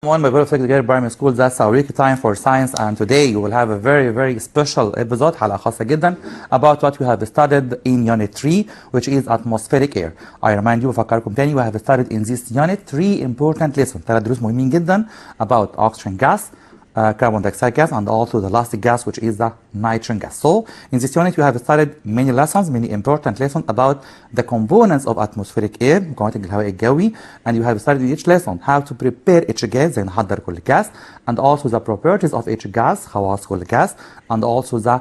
One by Perfect Together Primary School. That's our weekly time for science, and today you will have a very special episode حلقة خاصة جدا about what we have studied in unit 3, which is atmospheric air. I remind you بفكركم تاني we have studied in this unit 3 important lessons, 3 دروس مهمين جدا about oxygen gas, carbon dioxide gas, and also the last gas, which is the nitrogen gas. So in this unit we have studied many lessons, many important lessons about the components of atmospheric air, مكونات الهواء الجوي, and you have studied in each lesson how to prepare each gas, زي نحضر كل gas, and also the properties of each gas, خواص كل gas, and also the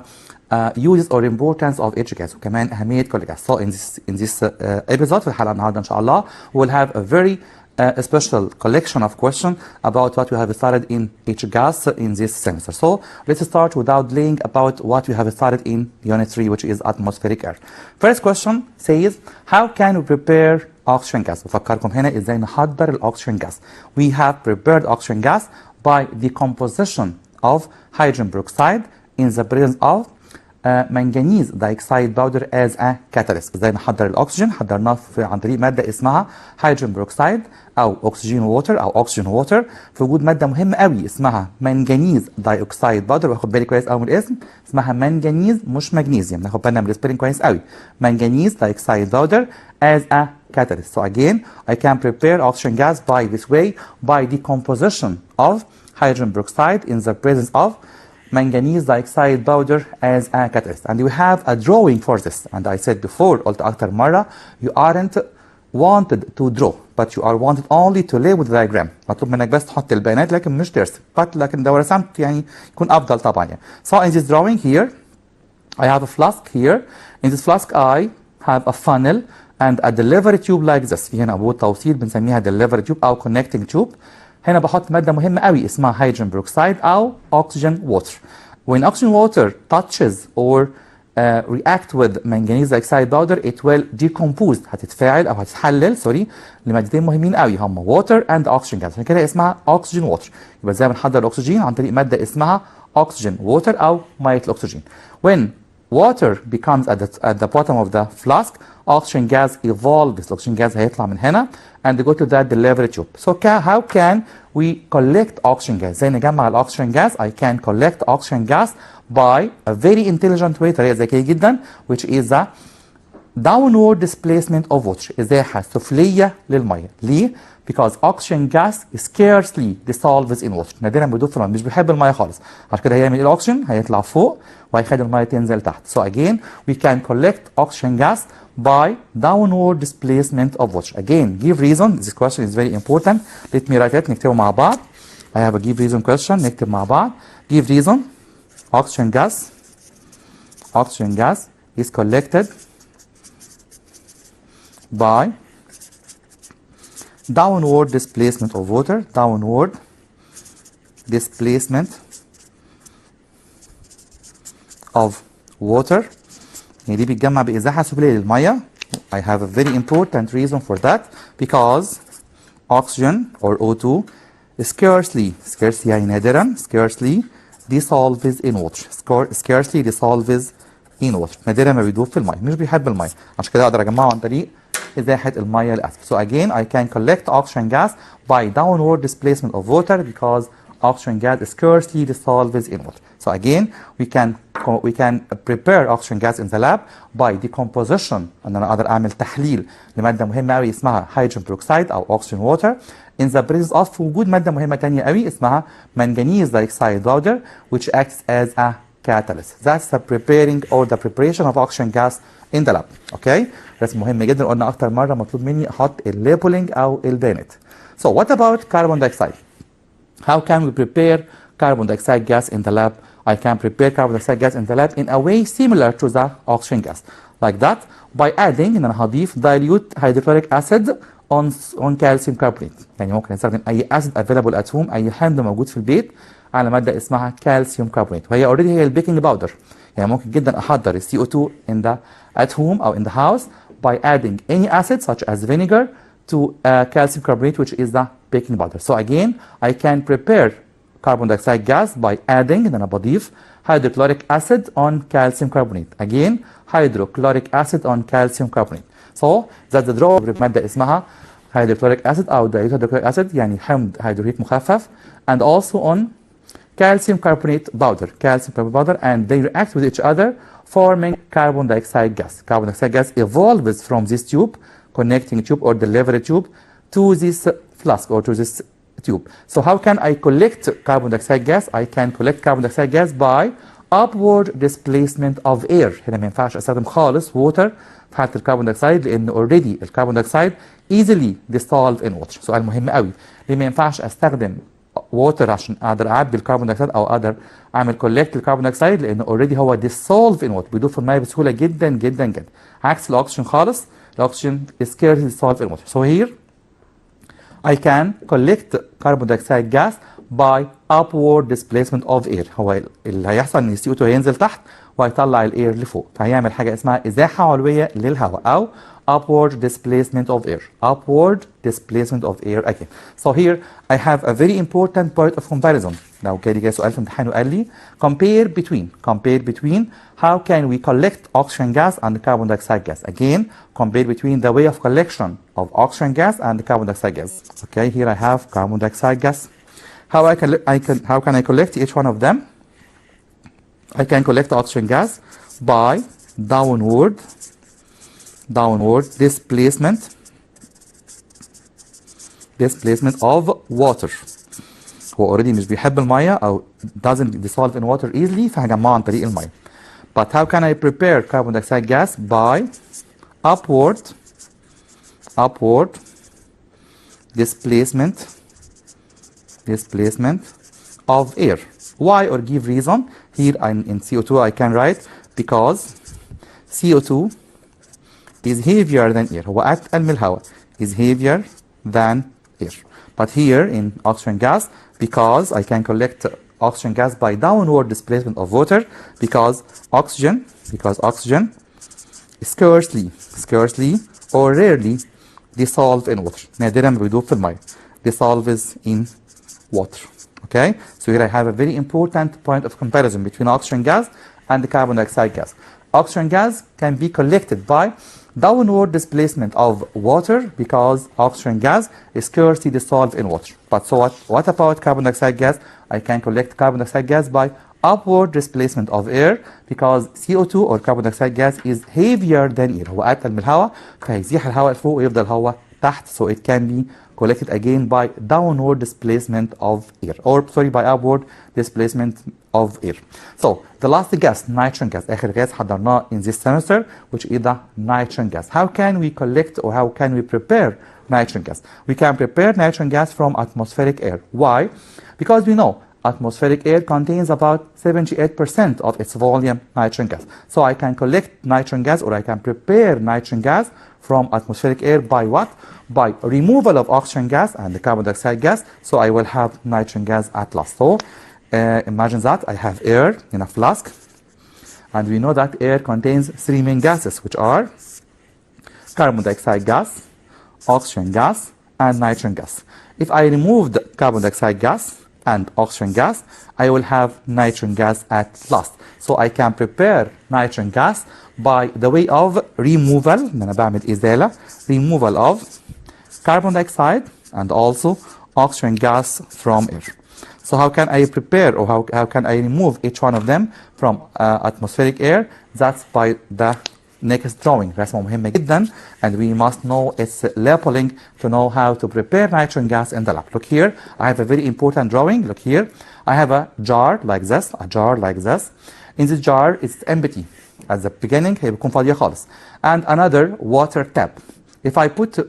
uses or importance of each gas, وكمان أهمية كل gas. So in this episode في الحلقة النهاردة إن شاء الله we'll have a very a special collection of questions about what we have studied in each gas in this semester. So let's start without delaying about what we have studied in unit 3, which is atmospheric air. First question says, how can we prepare oxygen gas? بفكركم هنا ازاي نحضر الاكسجين gas. We have prepared oxygen gas by the composition of hydrogen peroxide in the presence of manganese dioxide powder as a catalyst. ازاي نحضر الاكسجين؟ حضرناه عن طريق ماده اسمها هيدروجين بروكسايد او اكسجين ووتر او اكسجين ووتر في وجود ماده مهمه قوي اسمها منجنيز دايوكسيد باودر. واخد بالي كويس قوي من الاسم، اسمها منجنيز مش مغنيسيوم، ناخد بالنا من السبيلنج كويس قوي. منجنيز دايوكسيد باودر as a catalyst. So again I can prepare oxygen gas by this way, by decomposition of hydrogen peroxide in the presence of manganese dioxide powder as a catalyst. And you have a drawing for this. And I said before, قلت أكتر مرة, you aren't wanted to draw, but you are wanted only to label the diagram. مطلوب منك بس تحط البيانات لكن مش ترسم. لكن لو رسمت يعني يكون أفضل طبعا يعني. So in this drawing here, I have a flask here. In this flask I have a funnel and a delivery tube like this. في هنا أنبوبة توصيل بنسميها delivery tube أو connecting tube. هنا بحط مادة مهمة قوي اسمها هيدروجين بروكسايد أو oxygen water. When oxygen water touches or react with manganese dioxide powder, it will decompose، هتتفاعل أو هتتحلل لمادتين مهمين قوي هم water and oxygen gas. عشان كده اسمها oxygen water. يبقى ازاي بنحضر الأكسجين؟ عن طريق مادة اسمها oxygen water أو مية الأكسجين. When water becomes at the bottom of the flask, oxygen gas evolves. oxygen gas هيطلع من هنا and go to that delivery tube. So how can we collect oxygen gas? زي نجمع الأكسجين gas. I can collect oxygen gas by a very intelligent way، طريقة ذكية جدا، which is the downward displacement of water، إزاحة سفلية للمية. ليه؟ because oxygen gas scarcely dissolves in water. نادرا بيدوب في المية، مش بيحب المية خالص. عشان كده هيعمل ايه الأكسجين؟ هيطلع فوق وهيخلي المية تنزل تحت. So again we can collect oxygen gas by downward displacement of water. Again give reason. This question is very important. Let me write it. نكتبه مع بعض. I have a give reason question. نكتب مع بعض. Give reason. Oxygen gas is collected by downward displacement of water. Downward displacement of water. يعني دي بيتجمع بإزاحة سفلية للمية. I have a very important reason for that, because oxygen or O2 scarcely يعني نادرا scarcely dissolves in water. scarcely dissolves in water. نادرا ما بيدوب في المية، مش بيحب المية. عشان كده أقدر أجمعه عن طريق إزاحة المية للأسفل. So again I can collect oxygen gas by downward displacement of water because oxygen gas scarcely dissolves in water. So again we can prepare oxygen gas in the lab by decomposition. ان انا اقدر اعمل تحليل لماده مهمه قوي اسمها هيدروجين بروكسايد او oxygen water in the presence of، في وجود ماده مهمه ثانيه قوي اسمها manganese dioxide powder which acts as a catalyst. That's the preparing or the preparation of oxygen gas in the lab. Okay؟ رسم مهم جدا، قلنا اكتر مره مطلوب مني احط الليبلينج او البيانات. So what about carbon dioxide? How can we prepare carbon dioxide gas in the lab? I can prepare carbon dioxide gas in the lab in a way similar to the oxygen gas. Like that by adding ان انا هضيف dilute hydrochloric acid on calcium carbonate. يعني ممكن نستخدم اي acid available at home، اي حمض موجود في البيت على ماده اسمها calcium carbonate، وهي already هي البيكنج باودر. يعني ممكن جدا احضر ال CO2 at home او in the house by adding any acid such as vinegar to calcium carbonate which is the baking powder. So again I can prepare carbon dioxide gas by adding ان انا بضيف hydrochloric acid on calcium carbonate. Again hydrochloric acid on calcium carbonate. So that's the draw. مادة اسمها hydrochloric acid أو dilute hydrochloric acid يعني حمض هيدروكلوريك مخفف and also on calcium carbonate powder and they react with each other forming carbon dioxide gas. Carbon dioxide gas evolves from this tube, connecting tube or delivery tube to this flask or to this tube. So how can I collect carbon dioxide gas? I can collect carbon dioxide gas by upward displacement of air. هنا ما ينفعش استخدم خالص water في حالة الكربون دايوكسيد لأن already الكربون دايوكسيد easily dissolve in water. سؤال مهم قوي. ليه ما ينفعش استخدم ووتر عشان اقدر اعبي الكربون دايوكسيد او اقدر اعمل كولكت الكربون دايوكسيد لان اوريدي هو ديسولف ان ووتر بيدوب في الميه بسهوله جدا جدا جدا عكس الاكسجين خالص. الاكسجين is scarcely dissolved in water. So here I can collect carbon dioxide gas by upward displacement of air. هو اللي هيحصل ان السي او 2 هينزل تحت وهيطلع الاير لفوق فهيعمل حاجه اسمها ازاحه علويه للهواء او upward displacement of air. Upward displacement of air again. So here I have a very important point of comparison. لو جالي سؤال في امتحان وقال لي compare between how can we collect oxygen gas and carbon dioxide gas. Again, compare between the way of collection of oxygen gas and carbon dioxide gas. Okay, here I have carbon dioxide gas. How can I collect each one of them? I can collect oxygen gas by downward displacement of water. هو already مش بيحب المية أو doesn't dissolve in water easily فهجمعه عن طريق المية. But how can I prepare carbon dioxide gas? By upward displacement of air. Why or give reason? Here in CO2 I can write because CO2 is heavier than air. هو أتقل من الهواء is heavier than air. But here in oxygen gas, because I can collect oxygen gas by downward displacement of water, because oxygen scarcely or rarely dissolve in water. نادرا ما بيدوب في المية. Dissolves in water. Okay? So here I have a very important point of comparison between oxygen gas and the carbon dioxide gas. Oxygen gas can be collected by downward displacement of water because oxygen gas is scarcely dissolved in water. But so what about carbon dioxide gas? I can collect carbon dioxide gas by upward displacement of air because CO2 or carbon dioxide gas is heavier than air. هو أتقل من الهواء فهيزيح الهواء لفوق ويفضل الهواء تحت. So it can be collected again by downward displacement of air by upward displacement of air. So the last gas, nitrogen gas, آخر gas حضرناه in this semester, which is the nitrogen gas. How can we collect or how can we prepare nitrogen gas? We can prepare nitrogen gas from atmospheric air. Why? Because we know atmospheric air contains about 78% of its volume nitrogen gas. So I can collect nitrogen gas or I can prepare nitrogen gas from atmospheric air by what? By removal of oxygen gas and the carbon dioxide gas. So I will have nitrogen gas at last. So imagine that I have air in a flask and we know that air contains three main gases which are carbon dioxide gas, oxygen gas and nitrogen gas. If I remove the carbon dioxide gas and oxygen gas, I will have nitrogen gas at last. So I can prepare nitrogen gas by the way of removal, أنا بعمل إزالة, removal of carbon dioxide and also oxygen gas from air. So how can I prepare or how can I remove each one of them from atmospheric air? That's by the next drawing. رسمة مهمة جدا and we must know its labeling to know how to prepare nitrogen gas in the lab. Look here, I have a very important drawing. Look here, I have a jar like this, In this jar, it's empty. At the beginning, هي بتكون فاضية خالص. And another water tap. If I put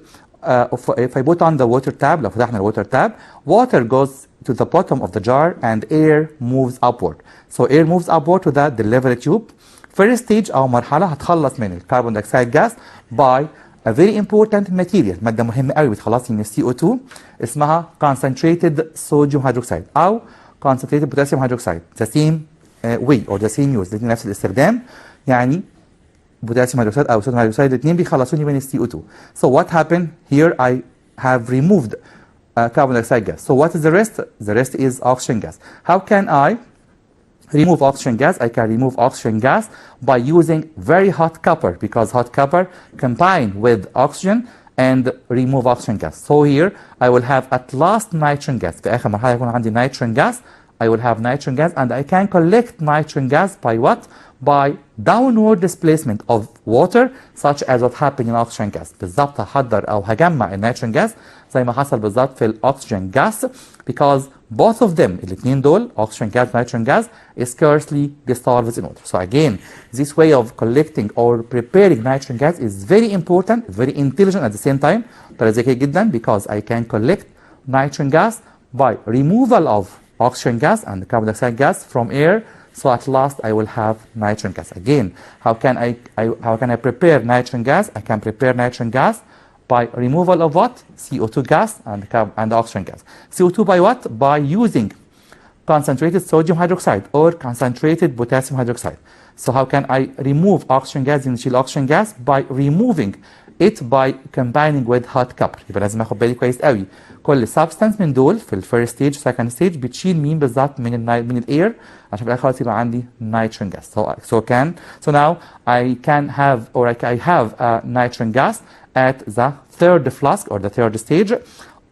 on the water tab, لو فتحنا الwater tab, water goes to the bottom of the jar and air moves upward. So air moves upward to the delivery tube. First stage أو مرحلة هتخلص من الكربون دايوكسيد gas by a very important material. مادة مهمة قوي بتخلصني من CO2 اسمها concentrated sodium hydroxide أو concentrated potassium hydroxide. The same way or the same use. نفس الاستخدام يعني بوتاسيوم هيدروكسيد أو صوديوم هيدروكسيد الاثنين بيخلصوني من CO2. So what happened? Here I have removed carbon dioxide gas. So what is the rest? The rest is oxygen gas. How can I remove oxygen gas? I can remove oxygen gas by using very hot copper because hot copper combined with oxygen and remove oxygen gas. So here I will have at last nitrogen gas. في آخر مرحلة يكون عندي nitrogen gas. I will have nitrogen gas and I can collect nitrogen gas by what? By downward displacement of water such as what happened in oxygen gas. بالضبط هحضر أو هجمع النيتروجين gas زي ما حصل بالضبط في الأكسجين gas because both of them الاثنين دول oxygen gas nitrogen gas is scarcely dissolved in water. So again this way of collecting or preparing nitrogen gas is very important, very intelligent at the same time. طريقة ذكية جدا because I can collect nitrogen gas by removal of oxygen gas and carbon dioxide gas from air. So at last I will have nitrogen gas. Again, how can I prepare nitrogen gas? I can prepare nitrogen gas by removal of what? CO2 gas and oxygen gas. CO2 by what? By using concentrated sodium hydroxide or concentrated potassium hydroxide. So how can I remove oxygen gas in oxygen gas? By removing it by combining with hot copper. يبقى لازم اخد بالي كويس قوي كل substance من دول في الفيرست ستيج second stage بتشيل مين بالظبط من الاير عشان في الاخر خلاص يبقى عندي nitrogen gas. So now I can have or I have nitrogen gas at the third flask or the third stage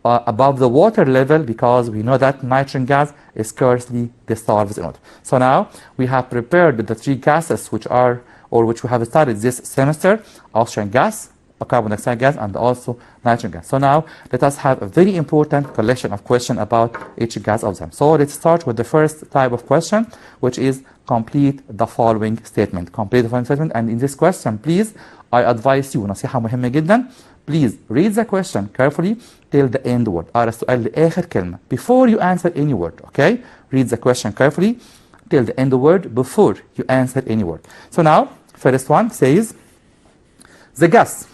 above the water level because we know that nitrogen gas is scarcely dissolved in water. So now we have prepared the three gases which we have studied this semester: oxygen gas, carbon dioxide gas, and also nitrogen gas. So now let us have a very important collection of questions about each gas of them. So let's start with the first type of question, which is complete the following statement. Complete the following statement, and in this question, please, I advise you, نصيحة مهمة جدا, please read the question carefully till the end word. أقرأ السؤال لآخر كلمة. Before you answer any word, okay? Read the question carefully till the end word before you answer any word. So now, first one says, the gas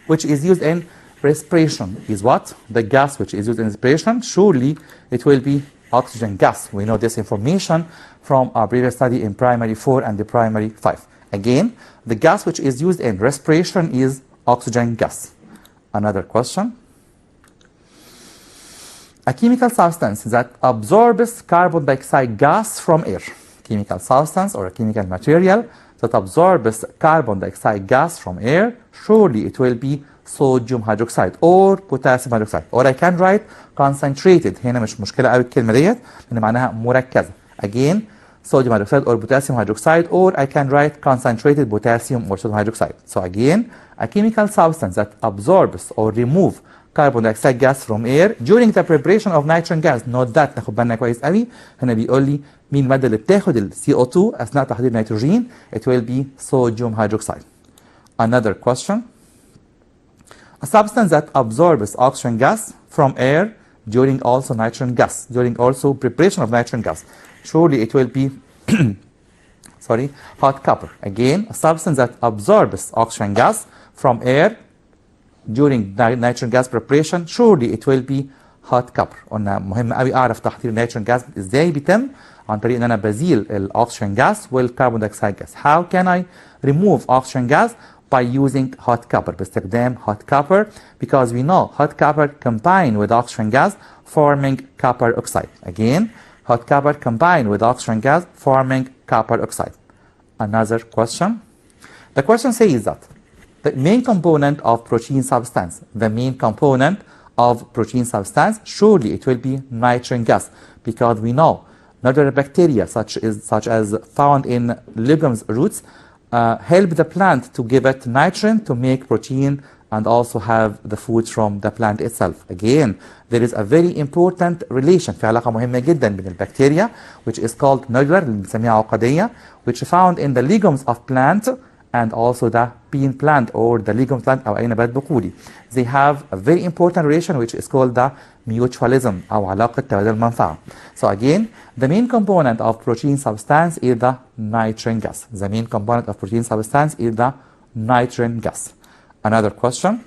which is used in respiration is what? The gas which is used in respiration, surely it will be oxygen gas. We know this information from our previous study in primary 4 and the primary 5. Again, the gas which is used in respiration is oxygen gas. Another question. A chemical substance that absorbs carbon dioxide gas from air. Chemical substance or a chemical material that absorbs carbon dioxide gas from air, surely it will be sodium hydroxide or potassium hydroxide. Or I can write concentrated. هنا مش مشكلة قوي الكلمة ديت لأن معناها مركزة. Again, sodium hydroxide or potassium hydroxide, or I can write concentrated potassium or sodium hydroxide. So again, a chemical substance that absorbs or removes carbon dioxide gas from air during the preparation of nitrogen gas. Note that ناخد بالنا كويس قوي. هنا بيقول لي مين المادة اللي بتاخد ال CO2 أثناء تحضير النيتروجين. It will be sodium hydroxide. Another question. A substance that absorbs oxygen gas from air during also nitrogen gas, during also preparation of nitrogen gas. Surely it will be hot copper. Again, a substance that absorbs oxygen gas from air during nitrogen gas preparation, surely it will be hot copper. قلنا مهم قوي اعرف تحضير النيتروجين جاز ازاي بيتم عن طريق ان انا بزيل الاكسجين جاز والكربون دايوكسيد جاز. How can I remove oxygen gas? By using hot copper, باستخدام hot copper, because we know hot copper combine with oxygen gas forming copper oxide. Again, hot copper combine with oxygen gas forming copper oxide. Another question. The question says that the main component of protein substance, surely it will be nitrogen gas, because we know other bacteria such as found in legumes roots help the plant to give it nitrogen to make protein and also have the food from the plant itself. Again, there is a very important relation, في علاقة مهمة جدا بين البكتيريا which is called Nادر اللي بنسميها عقدية, which found in the legumes of plant and also the bean plant or the legume plant أو أي نبات بقولي. They have a very important relation which is called the mutualism أو علاقة تبادل المنفعة. So again, the main component of protein substance is the nitrogen gas. The main component of protein substance is the nitrogen gas. Another question.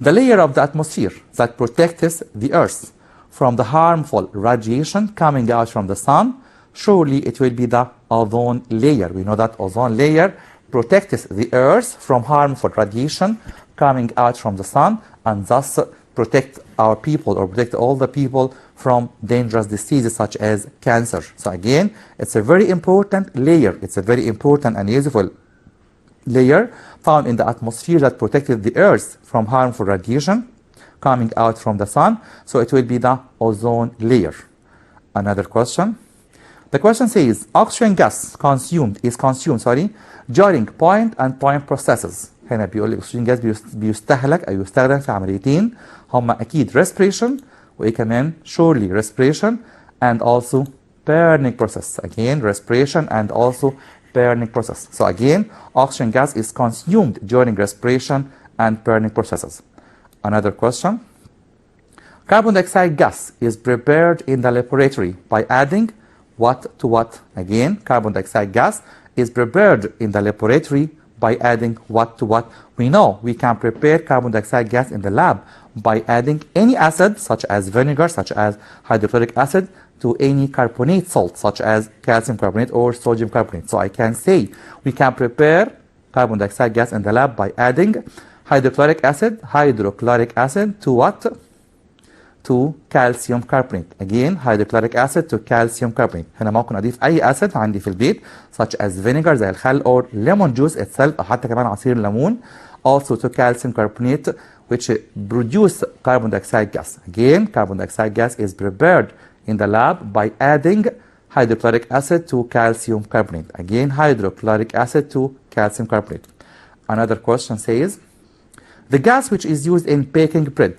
The layer of the atmosphere that protects the earth from the harmful radiation coming out from the sun, surely it will be the ozone layer. We know that ozone layer protects the earth from harmful radiation coming out from the sun and thus protect our people or protect all the people from dangerous diseases such as cancer. So again, it's a very important layer. It's a very important and useful layer found in the atmosphere that protected the Earth from harmful radiation coming out from the sun. So it will be the ozone layer. Another question. The question says, oxygen gas is consumed during point and point processes. هنا بيقول لي اكسجين جاز بيستهلك او يستخدم في عمليتين هما اكيد respiration وايه كمان surely respiration and also burning process. Again, respiration and also burning process. So again, oxygen gas is consumed during respiration and burning processes. Another question. Carbon dioxide gas is prepared in the laboratory by adding what to what? Again, carbon dioxide gas is prepared in the laboratory by adding what to what? We know we can prepare carbon dioxide gas in the lab by adding any acid such as vinegar, such as hydrochloric acid, to any carbonate salt such as calcium carbonate or sodium carbonate. So I can say we can prepare carbon dioxide gas in the lab by adding hydrochloric acid to what? To calcium carbonate. Again, hydrochloric acid to calcium carbonate. هنا ممكن أضيف أي acid عندي في البيت such as vinegar زي الخل or lemon juice itself أو حتى كمان عصير الليمون. Also to calcium carbonate which produce carbon dioxide gas. Again, carbon dioxide gas is prepared in the lab by adding hydrochloric acid to calcium carbonate. Again, hydrochloric acid to calcium carbonate. Another question says, the gas which is used in baking bread,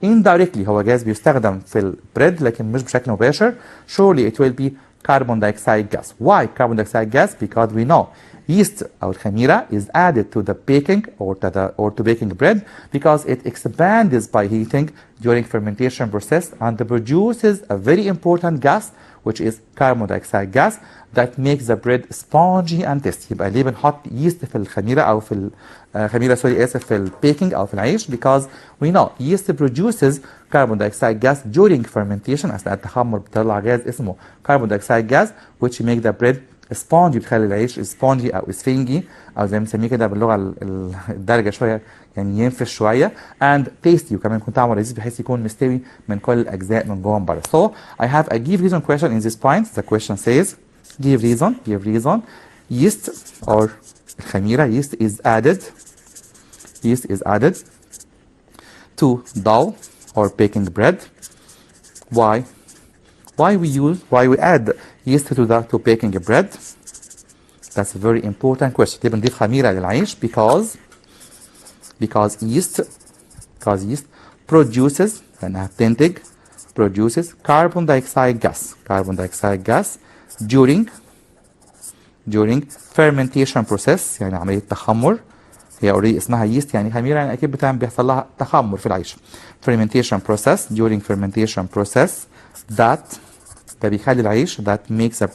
indirectly هو جاز بيستخدم في البريد لكن مش بشكل مباشر. Surely it will be carbon dioxide gas. Why carbon dioxide gas? Because we know yeast أو الخميرة is added to the baking or to baking bread because it expands by heating during fermentation process and produces a very important gas which is carbon dioxide gas that makes the bread spongy and tasty. يبقى ليه بنحط yeast في الخميرة أو في الخميرة في البيكنج أو في العيش? Because we know yeast produces carbon dioxide gas during fermentation. أثناء التخمر بتطلع غاز اسمه carbon dioxide gas which make the bread spongy، بتخلي العيش spongy أو اسفنجي أو زي ما بنسميه كده باللغة الدارجة شوية يعني ينفش شوية and tasty، وكمان يكون طعمه لذيذ بحيث يكون مستوي من كل الأجزاء من جوه من بره. So I have a give reason question in this point. The question says give reason yeast or الخميرة yeast is added to dough or baking bread. Why we add yeast to baking bread? That's a very important question. ليه بنضيف خميرة للعيش؟ because yeast produces لأنها بتنتج produces carbon dioxide gas during fermentation process. يعني عملية تخمر، هي already اسمها yeast يعني خميرة يعني أكيد بيحصل لها تخمر في العيش. Fermentation process that بيخلي العيش that makes the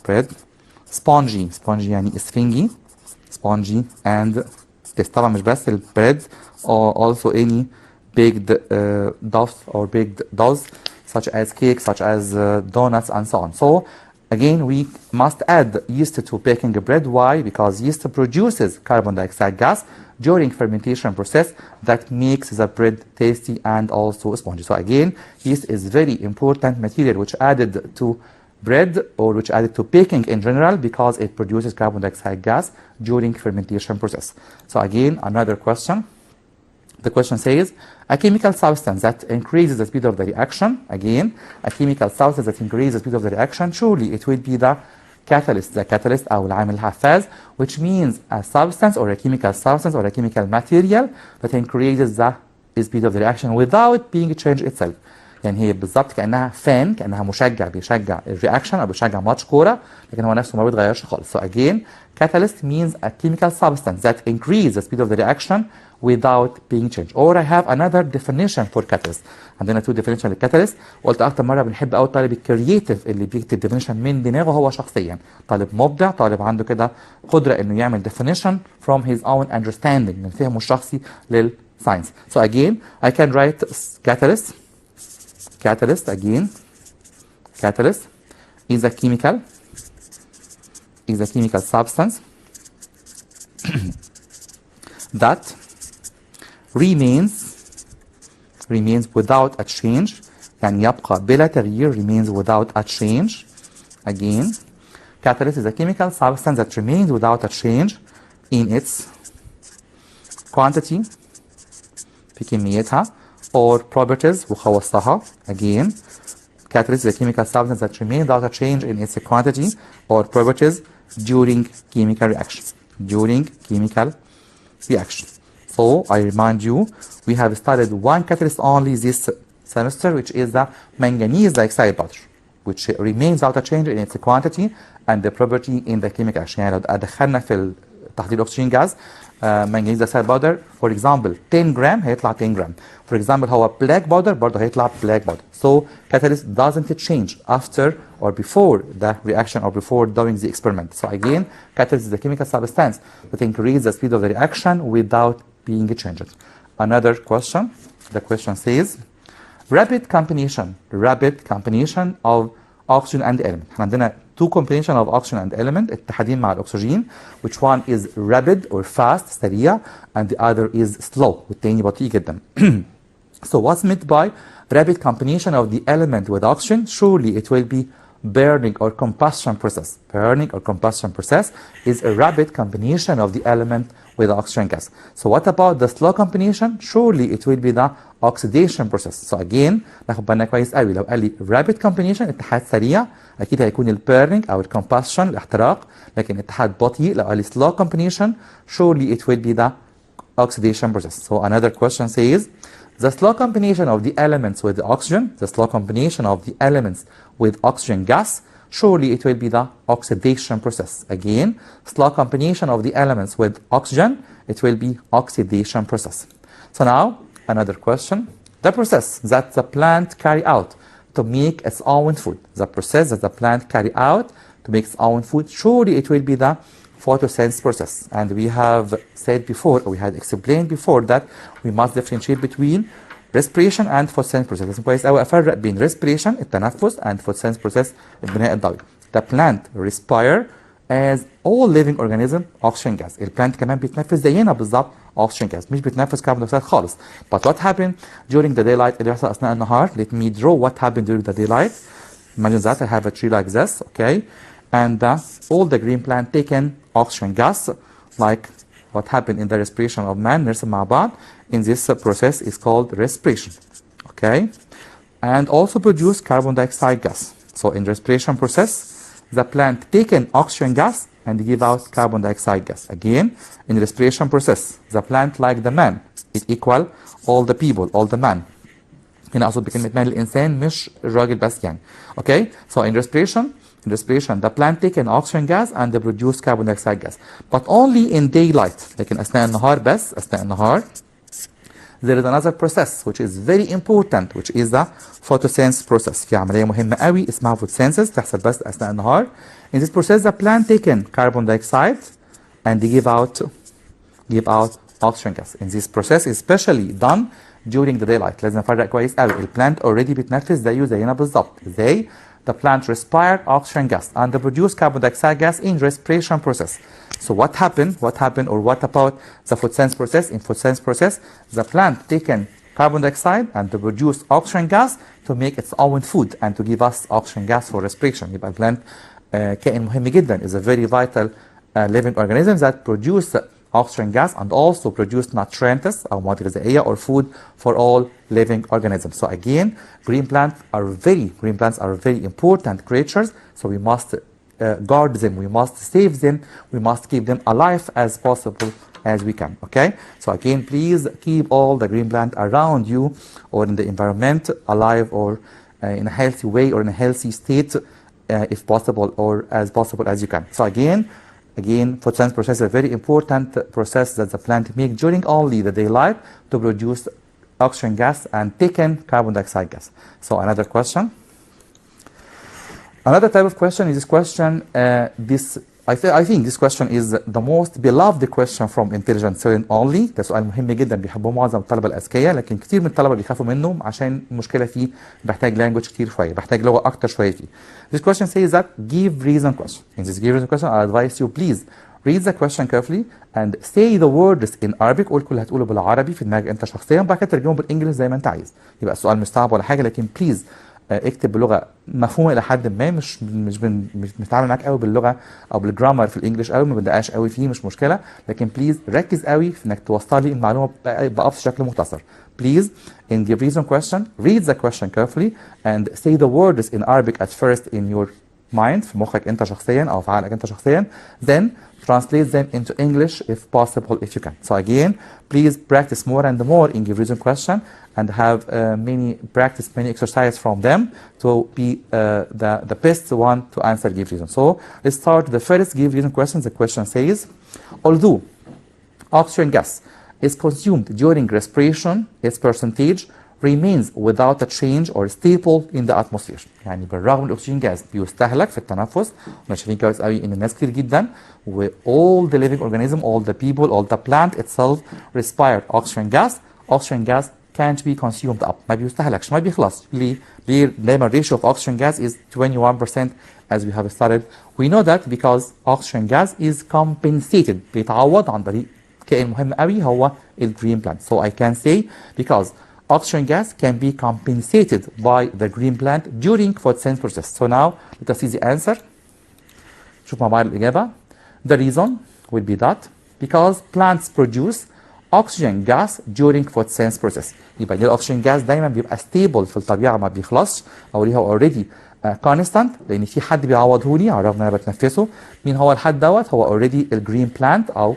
bread spongy يعني اسفنجي spongy and taste. طبعا مش بس البريد or also any baked doughs such as cake, such as donuts and so on. So again we must add yeast to baking bread. Why? Because yeast produces carbon dioxide gas during fermentation process that makes the bread tasty and also spongy. So again, yeast is very important material which added to bread or which added to baking in general because it produces carbon dioxide gas during fermentation process. So again, another question. The question says, a chemical substance that increases the speed of the reaction. Again, a chemical substance that increases the speed of the reaction. Surely it will be the catalyst أو العامل الحفاز, which means a substance or a chemical substance or a chemical material that increases the speed of the reaction without being changed itself. يعني هي بالظبط كأنها فان، كأنها مشجع بيشجع الرياكشن أو بيشجع ماتش كورة، لكن هو نفسه ما بيتغيرش خالص. So again, catalyst means a chemical substance that increases the speed of the reaction without being changed. Or I have another definition for catalyst. عندنا two definition للكاتاليست، وقلت أكتر مرة بنحب أوي الطالب الكرييتيف اللي بيكتب definition من دماغه هو شخصيا، طالب مبدع، طالب عنده كده قدرة إنه يعمل definition from his own understanding من فهمه الشخصي للساينس. So again, I can write catalyst again. Catalyst is a chemical substance that remains without a change. يعني يبقى بلا تغيير. Remains without a change Again, catalyst is a chemical substance that remains without a change in its quantity في كميتها or properties وخواصها. Again, catalyst is a chemical substance that remains without a change in its quantity or properties during chemical reaction. During chemical reaction. So I remind you, we have studied one catalyst only this semester, which is the manganese dioxide powder, which remains without a change in its quantity and the property in the chemical reaction. يعني لو دخلنا في تحضير الاكسجين غاز manganese dioxide powder for example 10 جرام هيطلع 10 جرام. For example هو black powder برضه هيطلع black powder. So catalyst doesn't change after or before the reaction or before doing the experiment. So again, catalyst is a chemical substance that increases the speed of the reaction without being changed. Another question, the question says rapid combination of oxygen and element. احنا عندنا two combination of oxygen and element اتحادين مع الأكسجين, which one is rapid or fast سريع and the other is slow والتاني بطيء جدا. So what's meant by rapid combination of the element with oxygen? Surely it will be burning or combustion process. Burning or combustion process is a rapid combination of the element with the oxygen gas. So what about the slow combination? Surely it will be the oxidation process. So again ناخد بالنا كويس قوي, لو قال لي rapid combination اتحاد سريع اكيد هيكون ال burning او ال combustion الاحتراق, لكن اتحاد بطيء لو قال لي slow combination surely it will be the oxidation process. So another question says the slow combination of the elements with the oxygen, the slow combination of the elements with oxygen gas, surely it will be the oxidation process. Again, slow combination of the elements with oxygen, it will be oxidation process. So now, another question. The process that the plant carry out to make its own food. The process that the plant carry out to make its own food, surely it will be the photosynthesis process. And we have said before, or we had explained before that we must differentiate between respiration and photosynthesis process. لازم كويس قوي افرق بين respiration التنفس and photosynthesis process البناء الضوئي. The plant respire as all living organism oxygen gas. البلانت كمان بيتنفس زينا بالظبط oxygen gas, مش بيتنفس كربون دايوكسيد خالص. But what happened during the daylight اللي بيحصل اثناء النهار? Let me draw what happened during the daylight. Imagine that I have a tree like this, okay? And all the green plant taken oxygen gas, like what happened in the respiration of man. نرسم مع بعض. In this process is called respiration, okay? And also produce carbon dioxide gas. So in respiration process, the plant taken oxygen gas and give out carbon dioxide gas. Again, in respiration process, the plant like the man, it equal all the people, all the man. هنا أقصد بكلمة man الإنسان مش الراجل بس يعني. Okay? So in respiration, the plant taken oxygen gas and they produce carbon dioxide gas. But only in daylight. لكن أثناء النهار بس, أثناء النهار, there is another process which is very important, which is the photosynthesis process. في عملية مهمة قوي اسمها photosynthesis تحصل بس أثناء النهار. In this process, the plant taken carbon dioxide and they give out oxygen gas. In this process, especially done during the daylight. لازم نفرق كويس قوي. البلانت already بيتنفس زينا بالظبط. They, the plant respired oxygen gas and they produce carbon dioxide gas in respiration process. So what happened, or what about the photosynthesis process? In photosynthesis process, the plant taken carbon dioxide and they produce oxygen gas to make its own food and to give us oxygen gas for respiration. يبقى البلانت كائن مهم جدا, is a very vital living organism that produce oxygen gas and also produce nutrients أو مواد غذائية or food for all living organisms. So again, green plants are very important creatures. So we must guard them, we must save them, we must keep them alive as possible as we can. Okay? So again, please keep all the green plant around you or in the environment alive or in a healthy way or in a healthy state if possible or as possible as you can. So again, photosynthesis process is a very important process that the plant make during only the daylight to produce oxygen gas and taken carbon dioxide gas. So another question. Another type of question is this question. I think this question is the most beloved question from intelligent student only. ده سؤال مهم جدا بيحبوه معظم الطلبه الاذكياء, لكن كتير من الطلبه بيخافوا منه عشان المشكله فيه بحتاج language كتير شويه, بحتاج لغه اكتر شويه فيه. This question says that give reason question. In this give reason question, I advise you please read the question carefully and say the words in Arabic. قول كل اللي هتقوله بالعربي في دماغك انت شخصيا, بعد كده ترجمه بالانجلش زي ما انت عايز. يبقى السؤال مش صعب ولا حاجه, لكن please اكتب بلغه مفهومه الى حد ما، مش بنتعامل معاك قوي باللغه او بالجرامر في الانجليش قوي، ما بدققاش قوي فيه، مش مشكله، لكن بليز ركز قوي في انك توصل لي المعلومه بابسط شكل مختصر. Please, in the reason question, read the question carefully and say the words in Arabic at first in your mind في مخك انت شخصيا او في عقلك انت شخصيا, then translate them into English if possible if you can. So again, please practice more and more in the reason question and have many exercises from them to be the best one to answer give reason. So let's start the first give reason question. The question says, although oxygen gas is consumed during respiration, its percentage remains without a change or stable in the atmosphere. يعني بالرغم من الاكسجين جاز بيستهلك في التنفس، احنا شايفين كويس قوي ان الناس كتير جدا و all the living organism, all the people, all the plant itself respired oxygen gas. Oxygen gas can't be consumed up. ما بيستهلكش، ما بيخلص. ليه دايما ratio of oxygen gas is 21% as we have studied. We know that because oxygen gas is compensated. بيتعوض عن طريق كائن مهم قوي هو الجرين بلانت. So I can say because oxygen gas can be compensated by the green plant during photosynthesis process. So now let us see the answer. شوف مع بعض الإجابة. The reason will be that because plants produce oxygen gas during photosynthesis process. يبقى ليه الأكسجين جاز دايما بيبقى stable في الطبيعة ما بيخلصش أو ليه هو already constant لأن في حد بيعوضه لي، عرفنا أنا بتنفسه. مين هو الحد دوت؟ هو already الجرين بلانت أو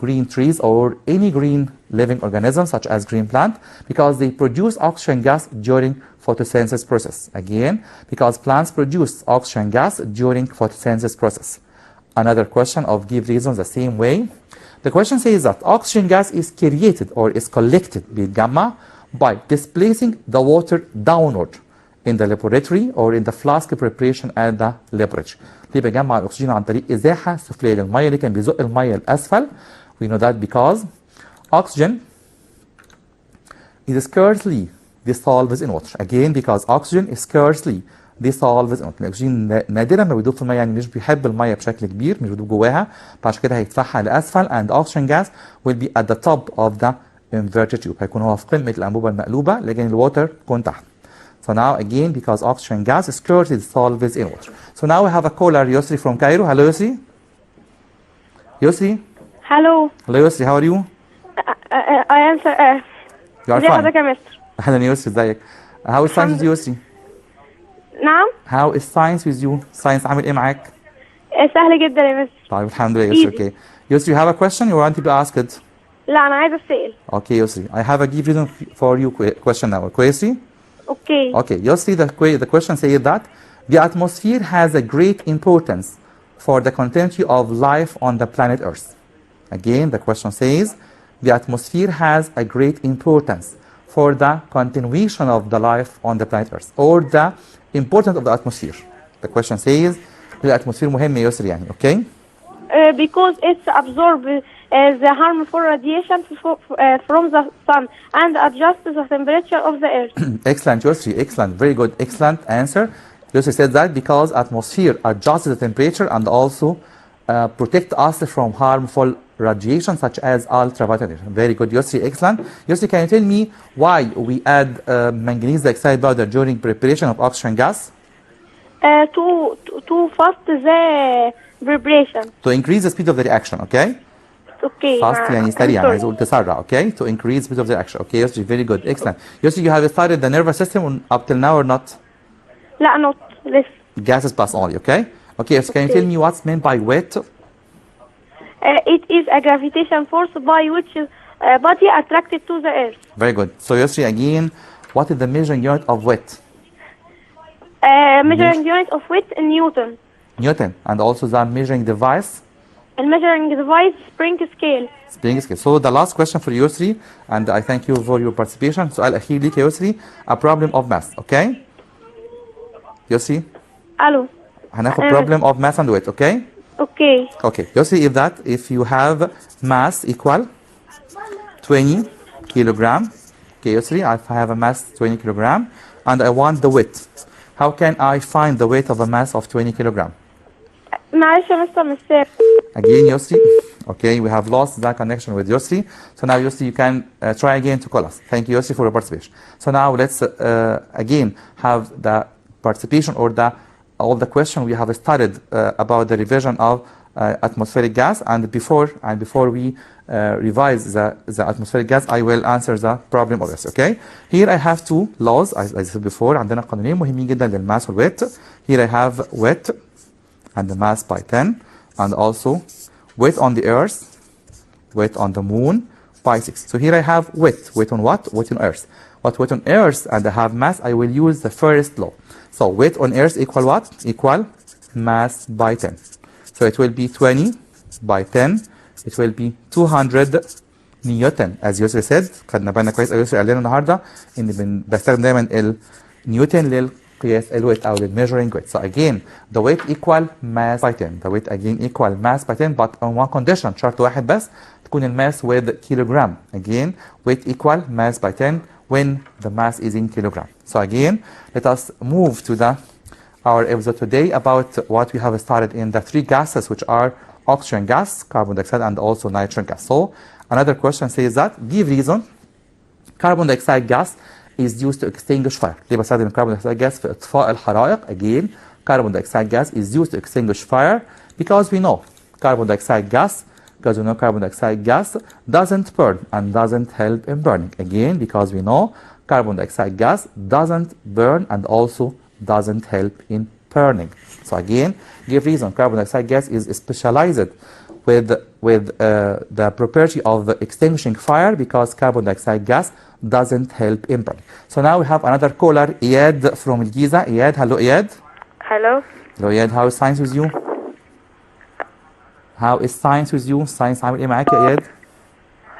green trees or any green living organism such as green plant because they produce oxygen gas during photosynthesis process. Again, because plants produce oxygen gas during photosynthesis process. Another question of give reasons the same way. The question says that oxygen gas is created or is collected بيتجمع by displacing the water downward in the laboratory or in the flask preparation at the laboratory. ليه بيجمع الأكسجين عن طريق إزاحة سفلية للمية اللي كان بيزق المية لأسفل. We know that because oxygen is scarcely dissolved in water. Again, because oxygen is scarcely dissolved in water. الأكسجين نادرا ما بيدوب في المية، يعني مش بيحب المية بشكل كبير، مش بيدوب جواها، فعشان كده هيدفعها لأسفل and oxygen gas will be at the top of the inverted tube. هيكون هو في قمة الأنبوبة المقلوبة لكن الووتر تكون تحت. So now again, because oxygen gas is scarcely dissolved in water. So now we have a caller, Yusri from Cairo. Hello, Yusri. Yusri. Hello. Hello, Yusri. How are you? I answer. You are ازي fine. حضرتك يا مستر؟ أهلا يسري، ازيك؟ How is science with you, Yusri? نعم. How is science with you? Science عامل إيه معاك؟ سهل جدا يا مستر. طيب الحمد لله يسري. Okay. Yusri, you have a question you want to be asked? لا أنا عايزة أسأل. Okay, Yusri. I have a give reason for you question now. كويسي؟ Okay. Okay, Yusri, the question says that the atmosphere has a great importance for the continuity of life on the planet Earth. Again, the question says the atmosphere has a great importance for the continuation of the life on the planet Earth or the importance of the atmosphere. The question says الاتموسفير مهم يا يسري يعني. Okay? Because it's absorb the harmful radiation from the sun and adjust the temperature of the earth. Excellent, Yusri. Excellent. Very good. Excellent answer. Yusri said that because atmosphere adjusts the temperature and also protect us from harmful radiation such as ultraviolet radiation. Very good, Yusri. Excellent. Yusri, can you tell me why we add manganese dioxide powder during preparation of oxygen gas? To fast the preparation. To increase the speed of the reaction, okay? Okay. Fast يعني سريع، عايز اقول تسرع, okay? To increase speed of the reaction. Okay, Yusri, very good. Excellent. Yusri, you have studied the nervous system up till now or not? لا not less. Gases plus only, okay? Okay, so can you tell me what's meant by wet? It is a gravitation force by which body attracted to the earth. Very good. So Yusri, again, what is the measuring unit of wet? Measuring unit of wet in Newton. Newton. And also the measuring device? And measuring device spring scale. Spring scale. So the last question for Yusri, and I thank you for your participation. سؤال أخير ليك يا Yusri. A problem of mass, okay? Yusri? ألو. هناخد problem of mass and weight, okay? Okay. Okay. Yusri, if you have mass equal 20 kilogram, okay, Yusri, if I have a mass 20 kilogram, and I want the weight, how can I find the weight of a mass of 20 kilogram? معلش يا مستر مش سامع. Again, Yossi. Okay, we have lost that connection with Yossi. So now, Yossi, you can try again to call us. Thank you, Yossi, for your participation. So now let's again have the participation or all the question we have studied about the revision of atmospheric gas. And before we revise the atmospheric gas, I will answer the problem of this. Okay. Here I have two laws, as I said before. عندنا قانونين مهمين جدا للماس والويت. Here I have weight and the mass by 10, and also weight on the earth, weight on the moon by 6. So here I have weight on what? Weight on earth. But weight on earth and I have mass, I will use the first law. So weight on earth equal what? Equal mass by 10. So it will be 20 by 10. It will be 200 نيوتن. As Yusri said, خدنا بالنا كويس قوي يسري قال لنا النهارده ان بستخدم دايما النيوتن للقياس الويت او للميجرينج weight. So again, the weight equal mass by 10. The weight again equal mass by 10, but on one condition. شرط واحد بس تكون الماس with kilogram. Again, weight equal mass by 10 when the mass is in kilogram. So again, let us move to our episode today about what we have started in the three gases, which are oxygen gas, carbon dioxide, and also nitrogen gas. So another question says that give reason carbon dioxide gas is used to extinguish fire. ليه بستخدم carbon dioxide gas في إطفاء الحرائق? Again, carbon dioxide gas is used to extinguish fire because we know carbon dioxide gas doesn't burn and doesn't help in burning. Again, because we know carbon dioxide gas doesn't burn and also doesn't help in burning. So again, give reason carbon dioxide gas is specialized with the property of extinguishing fire because carbon dioxide gas doesn't help in burning. So now we have another caller, Iyad from Giza. Iyad, hello Iyad. Hello. Hello Iyad, how is science with you? How is science with you? Science عامل ايه معاك يا إياد؟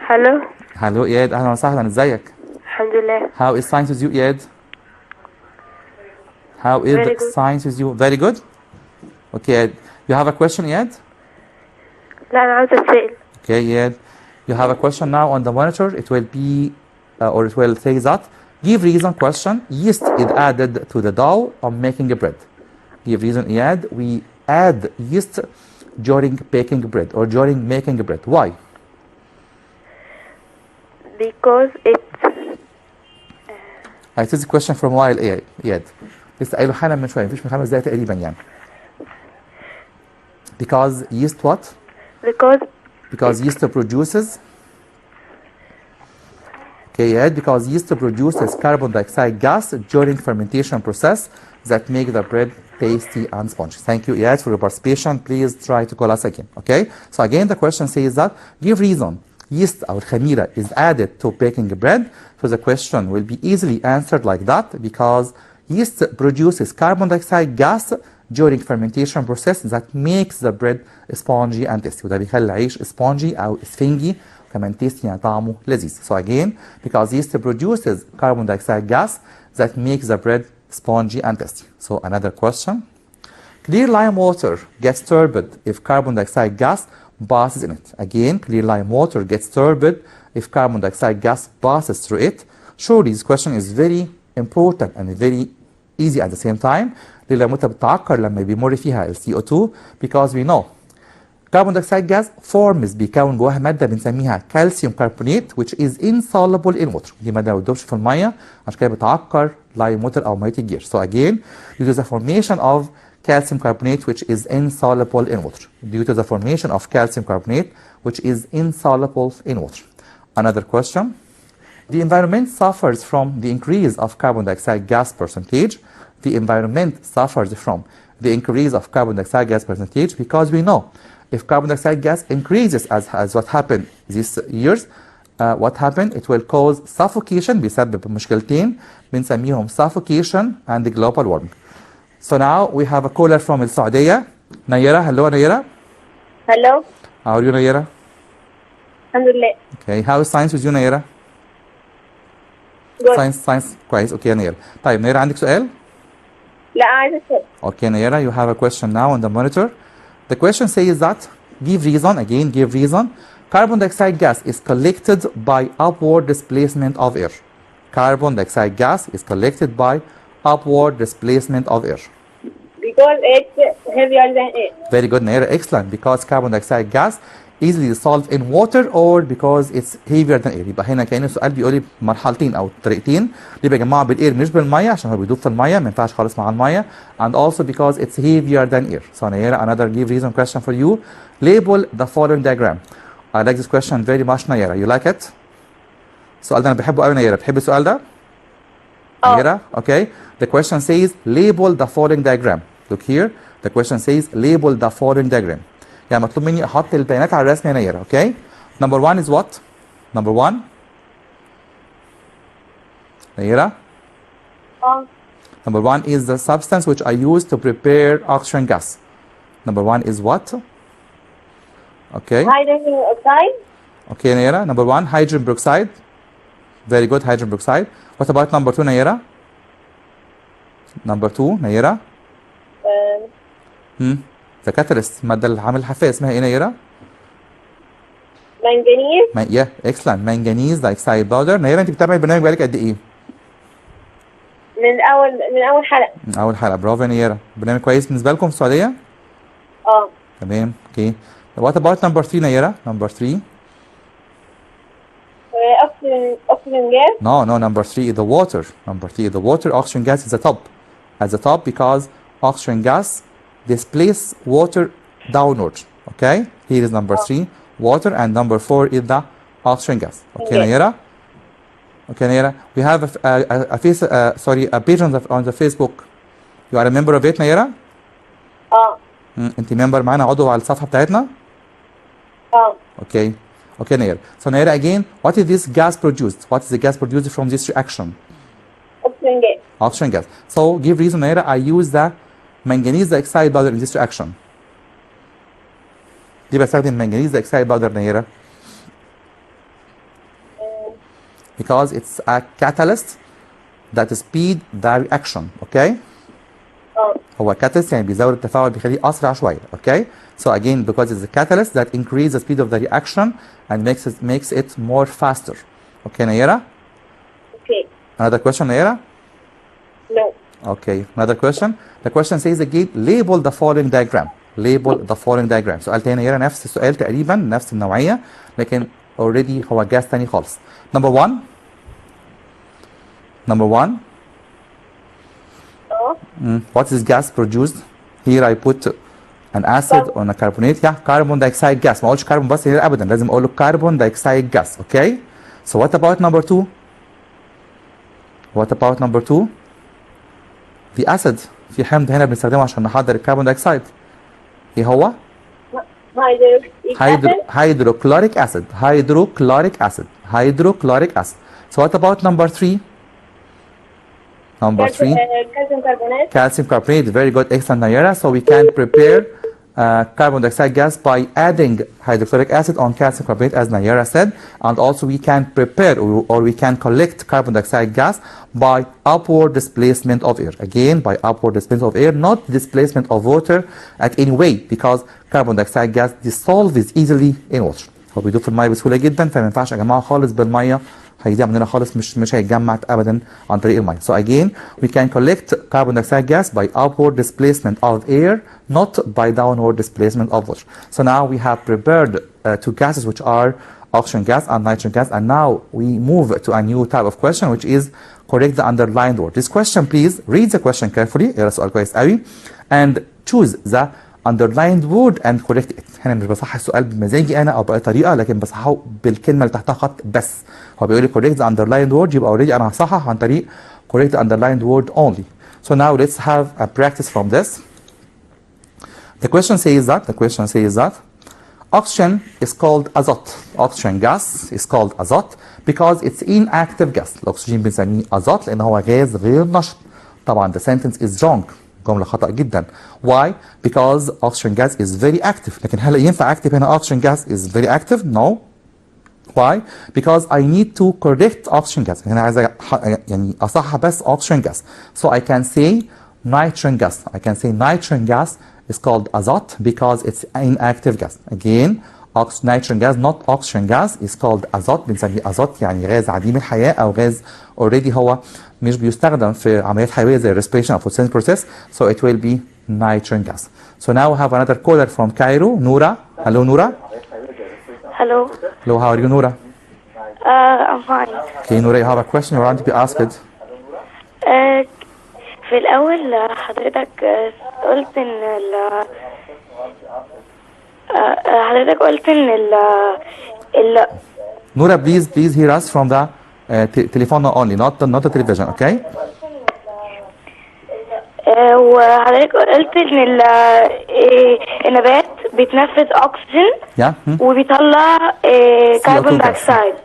Hello. Hello إياد، أهلا وسهلا، ازيك؟ الحمد لله. How is science with you إياد؟ How is Very good. science with you? Very good. Okay, you have a question إياد؟ لا أنا عاوزة أتسأل. Okay إياد, you have a question now on the monitor. It will be or it will say that give reason question yeast is added to the dough on making bread. Give reason إياد, we add yeast during baking bread or during making bread. Why? Because it's I took the question from while إياد. لسه قايله حالا من شوية، مفيش من 5 دقايق تقريبا يعني. Because yeast what? Because yeast produces. Okay, yeah, because yeast produces carbon dioxide gas during fermentation process that make the bread tasty and spongy. Thank you, Iyad, for your participation. Please try to call us again. Okay. So again, the question says that give reason yeast or khamira is added to baking bread. So the question will be easily answered like that because yeast produces carbon dioxide gas during fermentation process that makes the bread spongy and tasty. وده بيخلي العيش spongy أو اسفنجي كمان tasty يعني طعمه لذيذ. So again, because yeast produces carbon dioxide gas that makes the bread spongy and tasty. So another question. Clear lime water gets turbid if carbon dioxide gas passes in it. Again, clear lime water gets turbid if carbon dioxide gas passes through it. Surely this question is very important and very easy at the same time. ليه لما انت بتعكر لما بيمر فيها ال CO2 because we know carbon dioxide gas forms بيكون جواها مادة بنسميها calcium carbonate which is insoluble in water. دي مادة ما بتدوبش في المية عشان كده بتعكر لايم ووتر أو مية الجير. So again, due to the formation of calcium carbonate which is insoluble in water. Due to the formation of calcium carbonate which is insoluble in water. Another question. The environment suffers from the increase of carbon dioxide gas percentage. The environment suffers from the increase of carbon dioxide gas percentage because we know if carbon dioxide gas increases as what happened these years, what happened? It will cause suffocation بيسبب مشكلتين بنسميهم suffocation and global warming. So now we have a caller from السعودية. نيرة, hello نيرة. Hello. How are you نيرة? الحمد لله. Okay, how is science with you نيرة? Good. Science كويس. Okay يا نيرة. طيب نيرة عندك سؤال؟ لا عايزة أسأل. Okay نيرة, you have a question now on the monitor. The question says that give reason, again give reason. Carbon dioxide gas is collected by upward displacement of air. Carbon dioxide gas is collected by upward displacement of air. Because it's heavier than air. Very good نيرة, excellent. Because carbon dioxide gas easily dissolved in water or because it's heavier than air. يبقى هنا كأن السؤال بيقول لي مرحلتين او طريقتين اللي بيجمعوا بالاير مش بالميه عشان هو بيدوب في الميه ما ينفعش خالص مع الميه, and also because it's heavier than air. So نيرة, another give reason question for you. Label the following diagram. I like this question very much نيرة. You like it? السؤال ده انا بحبه قوي نيرة. بتحبي السؤال ده؟ نيرة, okay. The question says label the following diagram. Look here. The question says label the following diagram. يعني مطلوب مني احط البيانات على الرسم يا نيرة, okay? Number one is what? Number one. نيرة. Number one is the substance which I use to prepare oxygen gas. Number one is what? Okay. Hydrogen oxide. Okay, نيرة. Number one, hydrogen peroxide. Very good, hydrogen peroxide. What about number two, نيرة? Number two, نيرة. The catalyst, المادة اللي عامل الحفاز اسمها ايه نيرة؟ manganese. Yeah, excellent. manganese dioxide powder. نيرة, انت بتتابعي البرنامج بقالك قد ايه؟ من اول حلقة. من اول حلقة, برافو يا نيرة. برنامج كويس بالنسبة لكم في السعودية؟ تمام, okay. What about number three نيرة? Number three. Oxygen gas. No, number three is the water. Number three is the water. Oxygen gas is the top. At the top because oxygen gas displace water downward. Okay? Here is number three, water, and number four is the oxygen gas. Okay, Nayara? Okay, Nayara. We have a page on the Facebook. You are a member of it, Nayara? انت member معانا, عضو على الصفحة بتاعتنا? Okay. Okay, Nayara. So Nayara, again, what is this gas produced? What is the gas produced from this reaction? Oxygen gas. Oxygen gas. So give reason, Nayara, I use the manganese dioxide powder in this reaction. ليه بستخدم manganese dioxide powder نيرة؟ Because it's a catalyst that speed the reaction. Okay? هو catalyst يعني بيزود التفاعل بيخليه أسرع شوية. Okay? So again, because it's a catalyst that increases the speed of the reaction and makes it more faster. Okay, نيرة? Okay. Another question, نيرة? No. Okay, another question. The question says again, label the following diagram. Label the following diagram. سؤال تاني نيرة, نفس السؤال تقريبا, نفس النوعية, لكن already هو جاز تاني خالص. Number one. What is gas produced? Here I put an acid on a carbonate. Yeah, carbon dioxide gas. ما اقولش كربون بس هنا ابدا, لازم اقول له carbon dioxide gas. Okay? So what about number two? What about number two? The acid. في حمض هنا بنستخدمه عشان نحضر الكربون دايوكسيد. ايه هو؟ hydrochloric acid. Hydrochloric acid. So what about number three? Number three? Calcium carbonate. Calcium carbonate. Very good. Excellent, Nayara. So we can prepare carbon dioxide gas by adding hydrochloric acid on calcium carbonate, as Nayara said. And also we can prepare or we can collect carbon dioxide gas by upward displacement of air. Again, by upward displacement of air, not displacement of water at any way, because carbon dioxide gas dissolves easily in water. هو بيدوب في الميه بسهوله جدا, فما ينفعش اجمعه خالص بالميه, هيضيع مننا خالص, مش هيتجمع ابدا عن طريق الميه. So again, we can collect carbon dioxide gas by upward displacement of air, not by downward displacement of water. So now we have prepared two gases which are oxygen gas and nitrogen gas, and now we move to a new type of question which is correct the underlined word. This question, please read the question carefully, اقرا السؤال كويس قوي, and choose the underlined word and correct it. هنا مش بصحح السؤال بمزاجي انا او باي طريقه, لكن بصححه بالكلمه اللي تحتها خط بس. هو بيقول لي correct the underlined word, يبقى already انا هصحح عن طريق correct the underlined word only. So now let's have a practice from this. The question says that oxygen is called azot. Oxygen gas is called azot because it's inactive gas. الاكسجين بنسميه azot لان هو غاز غير نشط. طبعا the sentence is wrong. جملة خطأ جدا. Why? Because oxygen gas is very active. لكن هل ينفع active هنا oxygen gas is very active? No. Why? Because I need to correct oxygen gas. هنا عايز يعني أصحح بس oxygen gas. So I can say nitrogen gas. I can say nitrogen gas is called azot because it's inactive gas. Again, nitrogen gas, not oxygen gas, is called azot. بنسميه azot يعني غاز عديم الحياة أو غاز already هو مش بيستخدم في عمليات حيوية زي respiration أو photosynthesis process. So it will be nitrogen gas. So now we have another caller from Cairo, Noura. Hello, Noura. Hello. Hello, how are you, Noura? I'm fine. Okay, Noura, you have a question you want to be asked. في الأول حضرتك قلت إن حضرتك قلت إن Noura, please hear us from the telephone only, not the television, okay? وحضرتك قلت إن النبات بيتنفس أكسجين وبيطلع كربون دايوكسيد.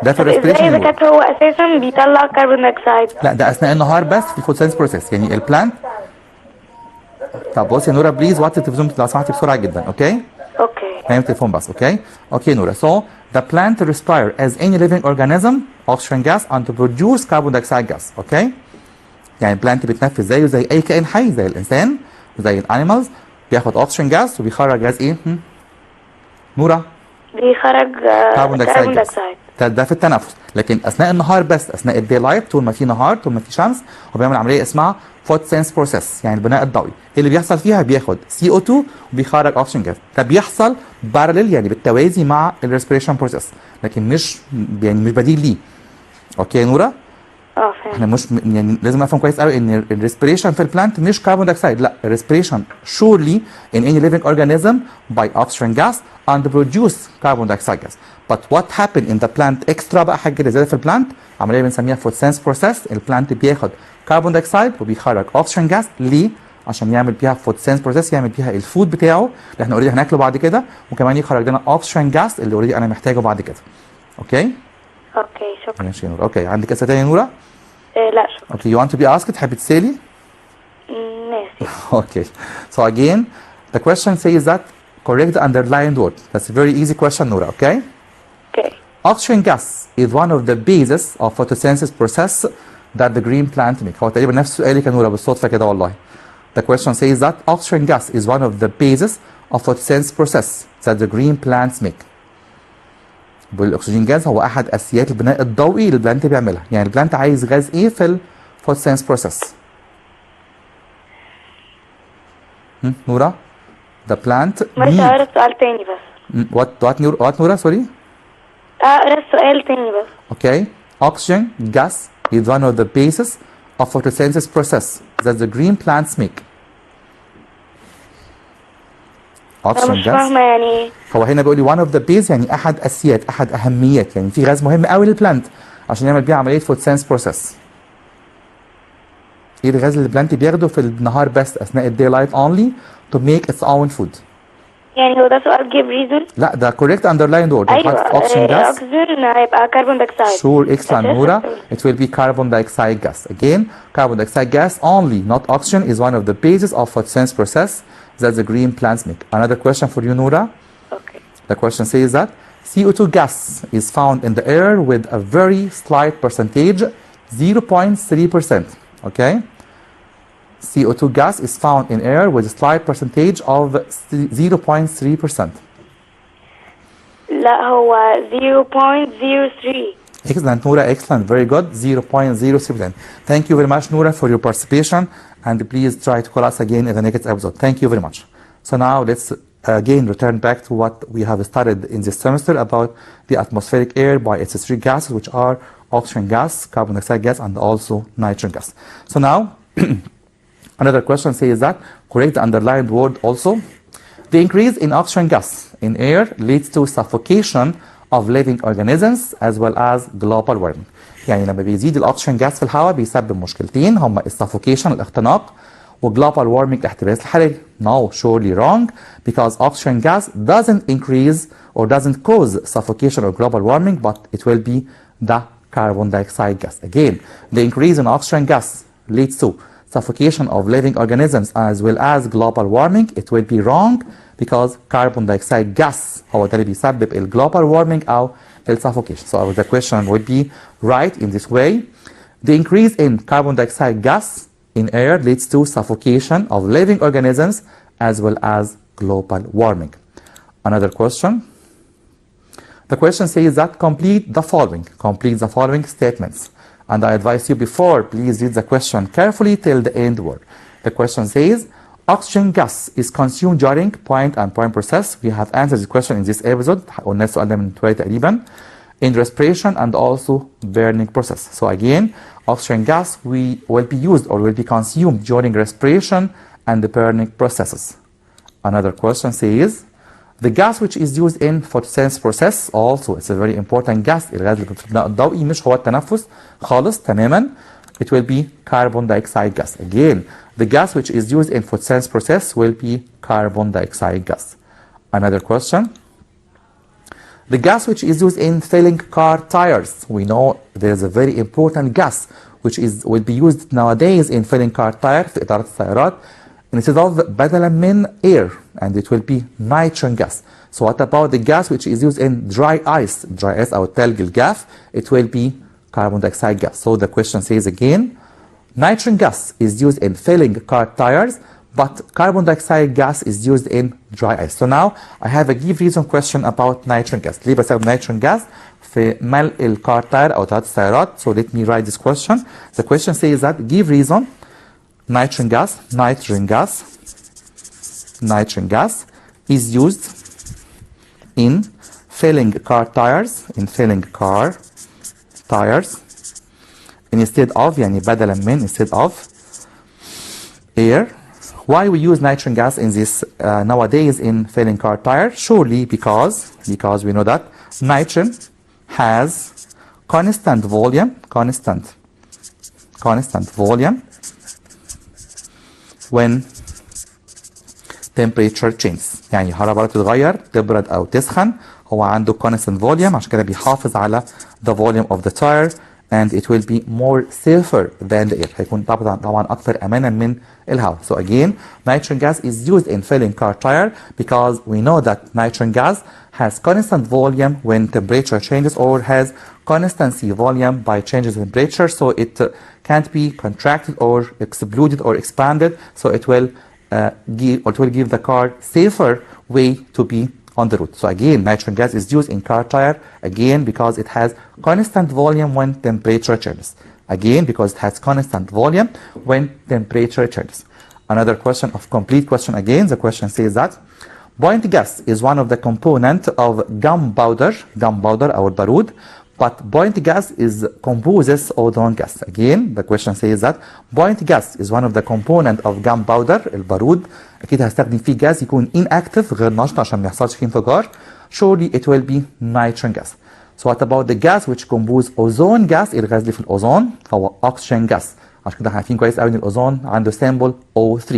ده في ازاي اذا كانت هو اساسا بيطلع كربون دايوكسيد؟ لا ده اثناء النهار بس في الفوتوسينث بروسيس، يعني البلانت. طب بصي يا نورا بليز وطي التلفزيون لو سمحتي بسرعه جدا، اوكي؟ نعمل التليفون بس، اوكي؟ اوكي نورا. So the plant respire as any living organism oxygen gas and to produce carbon dioxide gas، اوكي؟ يعني البلانت بيتنفس زيه زي اي كائن حي، زي الانسان وزي الانيمالز، بياخد اوكسجين جاز وبيخرج غاز ايه؟ نورا؟ بيخرج كربون دايوكسيد. ده في التنفس، لكن اثناء النهار بس، اثناء الدي لايت، طول ما في نهار، طول ما في شمس، هو بيعمل عمليه اسمها فوتوسينث بروسيس، يعني البناء الضوئي. اللي بيحصل فيها بياخد CO2 وبيخرج اوكسجين جاز. ده بيحصل بارلل، يعني بالتوازي مع الريسبيريشن بروسيس، لكن مش بديل ليه. اوكي يا نورا؟ فاهم. احنا مش يعني لازم افهم كويس قوي ان الريسبيريشن في البلانت مش كربون دايوكسيد، لا، الريسبيريشن surely in any living organism by oxygen gas and produce carbon dioxide gas. But what happened in the plant extra بقى حاجه كده زياده في البلانت، عمليه بنسميها فوتوسينث بروسيس. البلانت بياخد كربون دايوكسيد وبيخرج اوكسجين جاز. ليه؟ عشان يعمل بيها فوتوسينث بروسيس، يعمل بيها الفود بتاعه اللي احنا اوريدي هناكله بعد كده، وكمان يخرج لنا اوكسجين جاز اللي اوريدي انا محتاجه بعد كده. اوكي؟ شكرا. ماشي يا نورا. اوكي، عندك اسئله ثانيه يا نورا؟ لا شكرا. اوكي، you want to be asked؟ تحبي تسالي؟ ماشي. Okay. So again, the question says that correct the underlined word. That's a very easy question, Noura, okay? Okay. Oxygen gas is one of the bases of photosynthesis process that the green plant make. هو تقريبا نفس سؤالك يا نورا بالصدفة كده والله. The question says that oxygen gas is one of the bases of photosynthesis process that the green plants make. بالاكسجين جاز هو احد اساسيات البناء الضوئي اللي البلانت بيعملها، يعني البلانت عايز غاز ايه في الفوتوسينث بروسيس؟ نورا؟ The plant ماشي، هقرا السؤال تاني بس. what نورا سوري؟ اقرا السؤال تاني بس. Okay. Oxygen gas is one of the bases of photosynthesis process that the green plants make. أنا مش فاهمة يعني. هو هنا بيقول لي one of the base، يعني أحد أساسيات، أحد أهميات، يعني في غاز مهم قوي للبلانت عشان يعمل بيها عملية photosynthesis process. إيه الغاز اللي البلانت بياخده في النهار بس أثناء الدي لايت only to make its own food؟ يعني هو ده سؤال give reason؟ لا ده correct underlined word. أيوة. oxygen gas. oxygen هيبقى كربون دايوكسيد. Sure, excellent نورا. It will be carbon dioxide gas. Again, carbon dioxide gas only, not oxygen, is one of the bases of photosynthesis process that the green plants make. Another question for you, Noura. Okay. The question says that CO2 gas is found in the air with a very slight percentage, 0.3%. Okay? CO2 gas is found in air with a slight percentage of 0.3%. لا هو 0.03. Excellent, Noura. Excellent. Very good. 0.03%. Thank you very much, Noura, for your participation. And please try to call us again in the next episode. Thank you very much. So now let's again return back to what we have studied in this semester about the atmospheric air by its three gases, which are oxygen gas, carbon dioxide gas, and also nitrogen gas. So now, another question says that correct the underlined word also. The increase in oxygen gas in air leads to suffocation of living organisms as well as global warming. يعني لما بيزيد الاكسجين جاز في الهواء بيسبب مشكلتين، هما السفوكيشن الاختناق وجلوبال وارمينج الاحتباس الحراري. No, surely wrong, because oxygen gas doesn't increase or doesn't cause suffocation or global warming, but it will be the carbon dioxide gas. Again, the increase in oxygen gas leads to suffocation of living organisms as well as global warming. It will be wrong because carbon dioxide gas هو ده اللي بيسبب الجلوبال وارمينج أو السفوكيشن. So the question would be right in this way. The increase in carbon dioxide gas in air leads to suffocation of living organisms as well as global warming. Another question. The question says that complete the following statements. And I advise you before, please read the question carefully till the end word. The question says, oxygen gas is consumed during point and point process. We have answered this question in this episode. قلنا السؤال ده من شوية تقريبا. In respiration and also burning process. So again, oxygen gas will be used or will be consumed during respiration and the burning processes. Another question says, the gas which is used in photosynthesis process also, it's a very important gas. الغاز اللي في البناء الضوئي مش هو التنفس خالص تماما. It will be carbon dioxide gas. Again, the gas which is used in photosynthesis process will be carbon dioxide gas. Another question. The gas which is used in filling car tires. We know there is a very important gas which will be used nowadays in filling car tire في إطارات السيارات. Instead of بدلا من air, and it will be nitrogen gas. So what about the gas which is used in dry ice أو التلج الجاف? It will be carbon dioxide gas. So the question says again, nitrogen gas is used in filling car tires, but carbon dioxide gas is used in dry ice. So now I have a give reason question about nitrogen gas. ليه بستخدم nitrogen gas في ملء الكار تاير أو إطارات السيارات? So let me write this question. The question says that give reason. Nitrogen gas is used in filling car tires, instead of, يعني بدلا من, instead of air. Why we use nitrogen gas in this nowadays in filling car tire? Surely because we know that nitrogen has constant volume when temperature changes. يعني حرارة تتغير، تبرد أو تسخن، هو عنده constant volume، عشان كده بيحافظ على the volume of the tire, and it will be more safer than the air. هيكون طبعا أكثر أمانا من الهواء. So again, nitrogen gas is used in filling car tire because we know that nitrogen gas has constant volume when temperature changes, or has constancy volume by changes in temperature, so it can't be contracted or exploded or expanded, so it will give the car safer way to be on the road. So again, nitrogen gas is used in car tire, again because it has constant volume when temperature changes. Again, because it has constant volume when temperature changes. Another question of complete question again. The question says that buoyant gas is one of the components of gunpowder or barud, but buoyant gas composes ozone gas. Again, the question says that buoyant gas is one of the components of gunpowder, البارود. أكيد هستخدم فيه gas يكون inactive غير نشط عشان ما يحصلش فيه انفجار. Surely it will be nitrogen gas. So what about the gas which composes ozone gas? الغاز اللي في الأوزون هو oxygen gas. عشان كده احنا عارفين كويس قوي ان الأوزون عنده symbol O3.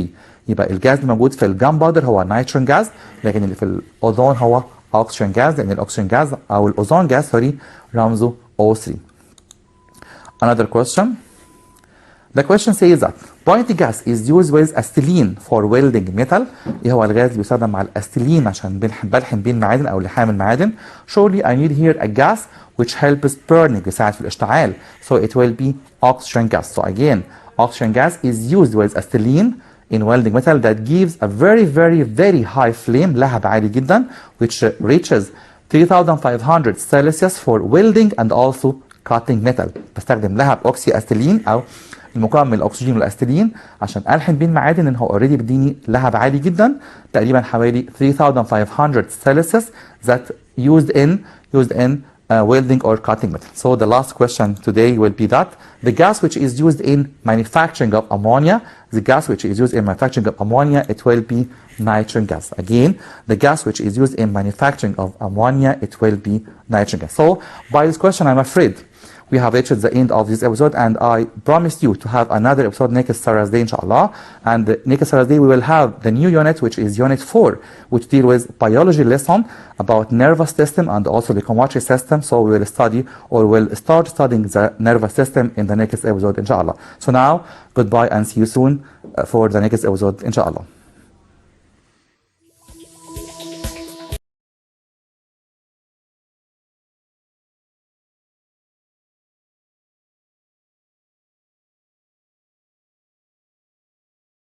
يبقى الجاز اللي موجود في الجانباودر هو نيتروجين جاز، لكن اللي في الأوزون هو oxygen gas، لأن الأكسجين جاز أو الأوزون جاز رمزه O3. Another question. The question says that buoyant gas is used with acetylene for welding metal. ايه هو الغاز اللي بيستخدم مع الاستيلين عشان بلحم بين المعادن او لحام المعادن؟ Surely I need here a gas which helps burning، بيساعد في الاشتعال. So it will be oxygen gas. So again, oxygen gas is used with acetylene in welding metal that gives a very high flame، لهب عالي جدا، which reaches 3500 Celsius for welding and also cutting metal. بستخدم لهب اوكسي استيلين او المكون من الاكسجين والاستيلين عشان الحم بين معادن، ان هو اوريدي بيديني لهب عالي جدا، تقريبا حوالي 3500 Celsius that used in welding or cutting metal. So the last question today will be that the gas which is used in manufacturing of ammonia, it will be nitrogen gas. Again, the gas which is used in manufacturing of ammonia, it will be nitrogen gas. So by this question, I'm afraid we have reached the end of this episode, and I promise you to have another episode next Thursday, inshallah. And next Thursday, we will have the new unit, which is Unit 4, which deal with biology lesson about nervous system and also the locomotory system. So we will study, or we'll start studying the nervous system in the next episode, inshallah. So now, goodbye and see you soon for the next episode, inshallah.